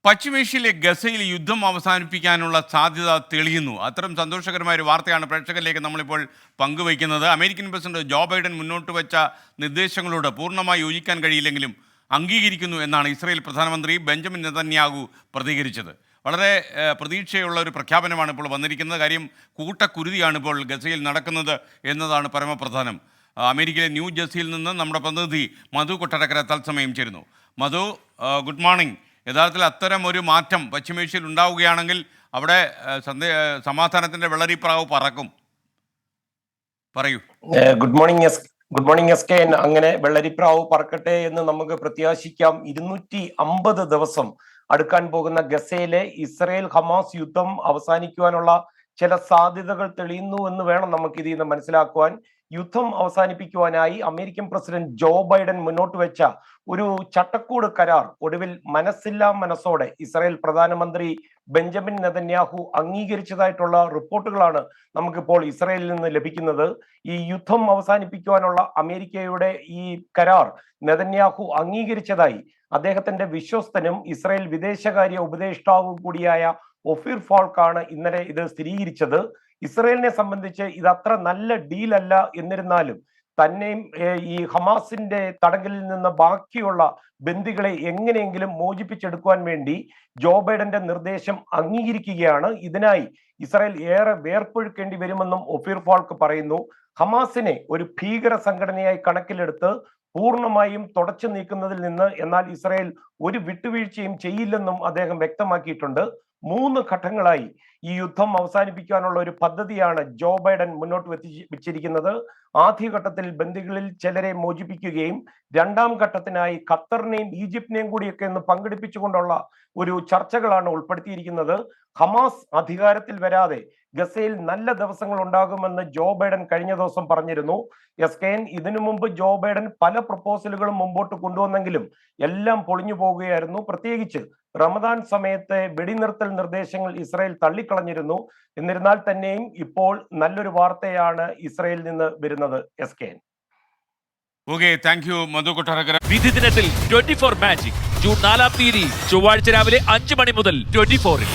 പശ്ചിമേഷ്യയിലെ ഗസയിൽ യുദ്ധം അവസാനിപ്പിക്കാനുള്ള സാധ്യത തെളിയുന്നു. അത്തരം സന്തോഷകരമായ ഒരു വാർത്തയാണ് പ്രേക്ഷകരിലേക്ക് നമ്മളിപ്പോൾ പങ്കുവയ്ക്കുന്നത്. അമേരിക്കൻ പ്രസിഡന്റ് ജോ ബൈഡൻ മുന്നോട്ട് വെച്ച നിർദ്ദേശങ്ങളോട് പൂർണ്ണമായി യോജിക്കാൻ കഴിയില്ലെങ്കിലും അംഗീകരിക്കുന്നു എന്നാണ് ഇസ്രായേൽ പ്രധാനമന്ത്രി ബെഞ്ചമിൻ നെതന്യാഹു പ്രതികരിച്ചത്. വളരെ പ്രതീക്ഷയുള്ള ഒരു പ്രഖ്യാപനമാണ് ഇപ്പോൾ വന്നിരിക്കുന്നത്. കാര്യം കൂട്ടക്കുരുതിയാണ് ഇപ്പോൾ ഗസയിൽ നടക്കുന്നത് എന്നതാണ് പരമപ്രധാനം. അമേരിക്കയിലെ ന്യൂ ജേഴ്സിയിൽ നിന്ന് നമ്മുടെ പ്രതിനിധി മധു കൊട്ടരക്കര തത്സമയം ചേരുന്നു. മധു, ഗുഡ് മോർണിംഗ്. യഥാർത്ഥത്തിൽ അത്തരം ഒരു മാറ്റം പശ്ചിമേഷ്യയിൽ ഉണ്ടാവുകയാണെങ്കിൽ അവിടെ സമാധാനത്തിന്റെ വെള്ളരിപ്രാവ് പറക്കും. പറയൂ. Good morning S K. അങ്ങനെ വെള്ളരിപ്രാവ് പറക്കട്ടെ എന്ന് നമുക്ക് പ്രത്യാശിക്കാം. 250 ദിവസം അടുക്കാൻ പോകുന്ന ഗസയിലെ ഇസ്രയേൽ ഹമാസ് യുദ്ധം അവസാനിക്കുവാനുള്ള ചില സാധ്യതകൾ തെളിയുന്നു എന്ന് വേണം നമുക്ക് ഇതിൽ നിന്ന് മനസ്സിലാക്കുവാൻ. യുദ്ധം അവസാനിപ്പിക്കുവാനായി അമേരിക്കൻ പ്രസിഡന്റ് ജോ ബൈഡൻ മുന്നോട്ട് വെച്ച ഒരു ചട്ടക്കൂട് കരാർ ഒടുവിൽ മനസ്സില്ലാ മനസ്സോടെ ഇസ്രായേൽ പ്രധാനമന്ത്രി ബെഞ്ചമിൻ നെതന്യാഹു അംഗീകരിച്ചതായിട്ടുള്ള റിപ്പോർട്ടുകളാണ് നമുക്കിപ്പോൾ ഇസ്രായേലിൽ നിന്ന് ലഭിക്കുന്നത്. ഈ യുദ്ധം അവസാനിപ്പിക്കുവാനുള്ള അമേരിക്കയുടെ ഈ കരാർ നെതന്യാഹു അംഗീകരിച്ചതായി അദ്ദേഹത്തിന്റെ വിശ്വസ്തനും ഇസ്രായേൽ വിദേശകാര്യ ഉപദേഷ്ടാവും കൂടിയായ ഒഫീർ ഫാൾക്കാണ് ഇന്നലെ ഇത് സ്ഥിരീകരിച്ചത്. ഇസ്രായേലിനെ സംബന്ധിച്ച് ഇത് അത്ര നല്ല ഡീലല്ല, എന്നിരുന്നാലും തന്നെയും ഈ ഹമാസിന്റെ തടങ്കലിൽ നിന്ന് ബാക്കിയുള്ള ബന്ദികളെ എങ്ങനെയെങ്കിലും മോചിപ്പിച്ചെടുക്കുവാൻ വേണ്ടി ജോ ബൈഡന്റെ നിർദ്ദേശം അംഗീകരിക്കുകയാണ്. ഇതിനായി ഇസ്രായേൽ ഏറെ വേർപ്പൊഴുക്കേണ്ടി വരുമെന്നും ഒഫീർ ഫാൾക്ക് പറയുന്നു. ഹമാസിനെ ഒരു ഭീകര സംഘടനയായി കണക്കിലെടുത്ത് പൂർണ്ണമായും തുടച്ചു നീക്കുന്നതിൽ നിന്ന് എന്നാൽ ഇസ്രായേൽ ഒരു വിട്ടുവീഴ്ചയും ചെയ്യില്ലെന്നും അദ്ദേഹം വ്യക്തമാക്കിയിട്ടുണ്ട്. 3 ഘട്ടങ്ങളായി ഈ യുദ്ധം അവസാനിപ്പിക്കാനുള്ള ഒരു പദ്ധതിയാണ് ജോ ബൈഡൻ മുന്നോട്ട് വെച്ചിരിക്കുന്നത്. ആദ്യഘട്ടത്തിൽ ബന്ദികളിൽ ചിലരെ മോചിപ്പിക്കുകയും 2ാം ഘട്ടത്തിനായി ഖത്തറിനെയും ഈജിപ്തിനെയും കൂടിയൊക്കെ ഒന്ന് പങ്കെടുപ്പിച്ചുകൊണ്ടുള്ള ഒരു ചർച്ചകളാണ് ഉൾപ്പെടുത്തിയിരിക്കുന്നത്. ഹമാസ് അധികാരത്തിൽ വരാതെ ഗസയിൽ നല്ല ദിവസങ്ങൾ ഉണ്ടാകുമെന്ന് ജോ ബൈഡൻ കഴിഞ്ഞ ദിവസം പറഞ്ഞിരുന്നു. ഇതിനു മുമ്പ് ജോ ബൈഡൻ പല പ്രപ്പോസലുകളും മുമ്പോട്ട് കൊണ്ടുവന്നെങ്കിലും എല്ലാം പൊളിഞ്ഞു പോവുകയായിരുന്നു. പ്രത്യേകിച്ച് റമദാൻ സമയത്തെ വെടിനിർത്തൽ നിർദ്ദേശങ്ങൾ ഇസ്രായേൽ തള്ളിക്കളഞ്ഞിരുന്നു. എന്നിരുന്നാൽ തന്നെയും ഇപ്പോൾ നല്ലൊരു വാർത്തയാണ് ഇസ്രായേലിൽ നിന്ന് വരുന്നത്. വിധി ദിനത്തിൽ 24 മാജിക് ജൂൺ 4 ചൊവ്വാഴ്ച രാവിലെ 5 മണി മുതൽ 24-ൽ.